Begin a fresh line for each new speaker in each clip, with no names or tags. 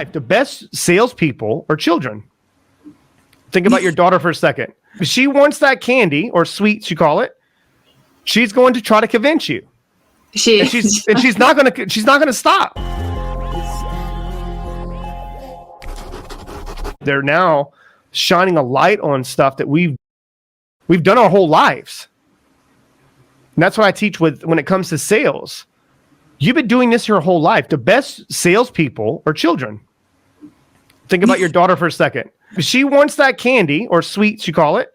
life. The best salespeople are children. Think about your daughter for a second. If she wants that candy or sweets, you call it, she's going to try to convince you. She's not gonna stop. They're now shining a light on stuff that we've done our whole lives. And that's what I teach when it comes to sales. You've been doing this your whole life. The best salespeople are children. Think about your daughter for a second. If she wants that candy or sweets, you call it,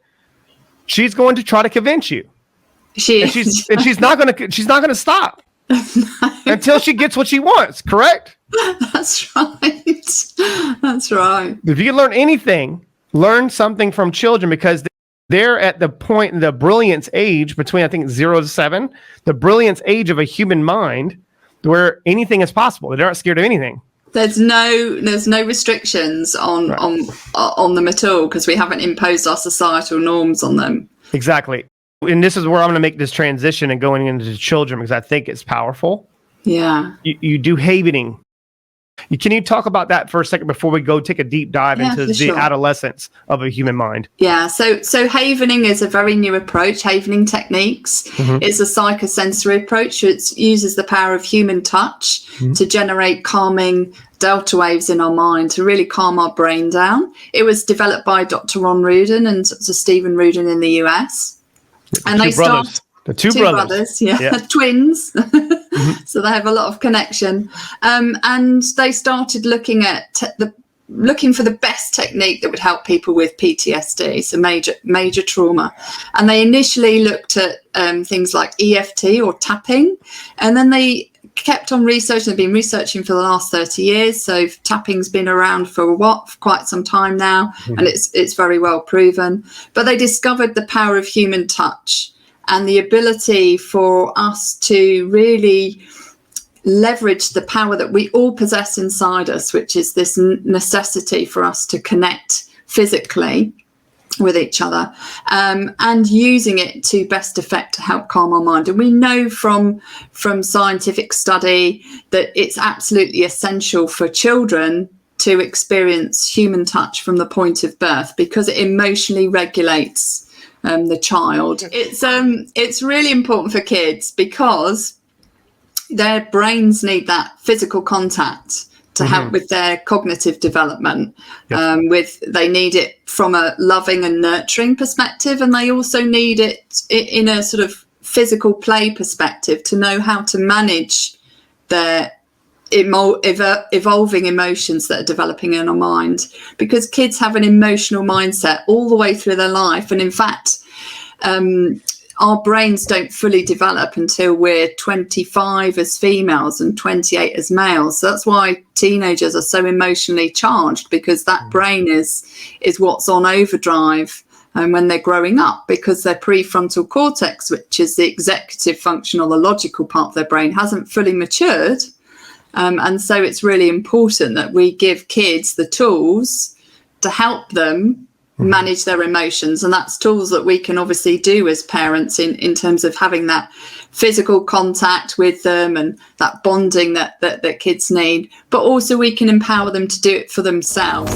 she's going to try to convince you. She's not gonna stop until she gets what she wants. Correct?
That's right. That's right.
If you can learn anything, learn something from children, because they're at the point in the brilliance age between, I think, 0 to 7, the brilliance age of a human mind where anything is possible. They're not scared of anything.
There's no restrictions on them at all, because we haven't imposed our societal norms on them.
Exactly. And this is where I'm going to make this transition and going into children, because I think it's powerful.
Yeah.
You do havening. Can you talk about that for a second before we go take a deep dive into the adolescence of a human mind?
Yeah, so havening is a very new approach, havening techniques. Mm-hmm. It's a psychosensory approach. It uses the power of human touch to generate calming delta waves in our mind to really calm our brain down. It was developed by Dr. Ron Rudin and Dr. Stephen Rudin in the US. And they started...
The two brothers.
Twins. So they have a lot of connection. And they started looking at looking for the best technique that would help people with PTSD, so major trauma. And they initially looked at things like EFT or tapping, and then they kept on researching. They've been researching for the last 30 years. So tapping's been around for quite some time now, and it's very well proven. But they discovered the power of human touch and the ability for us to really leverage the power that we all possess inside us, which is this necessity for us to connect physically with each other, and using it to best effect to help calm our mind. And we know from scientific study that it's absolutely essential for children to experience human touch from the point of birth, because it emotionally regulates the child. It's really important for kids because their brains need that physical contact to help with their cognitive development. They need it from a loving and nurturing perspective, and they also need it in a sort of physical play perspective to know how to manage their evolving emotions that are developing in our mind, because kids have an emotional mindset all the way through their life. And in fact, our brains don't fully develop until we're 25 as females and 28 as males. So that's why teenagers are so emotionally charged, because that brain is what's on overdrive when they're growing up, because their prefrontal cortex, which is the executive function or the logical part of their brain, hasn't fully matured. And so it's really important that we give kids the tools to help them manage their emotions. And that's tools that we can obviously do as parents in terms of having that physical contact with them and that bonding that kids need. But also we can empower them to do it for themselves.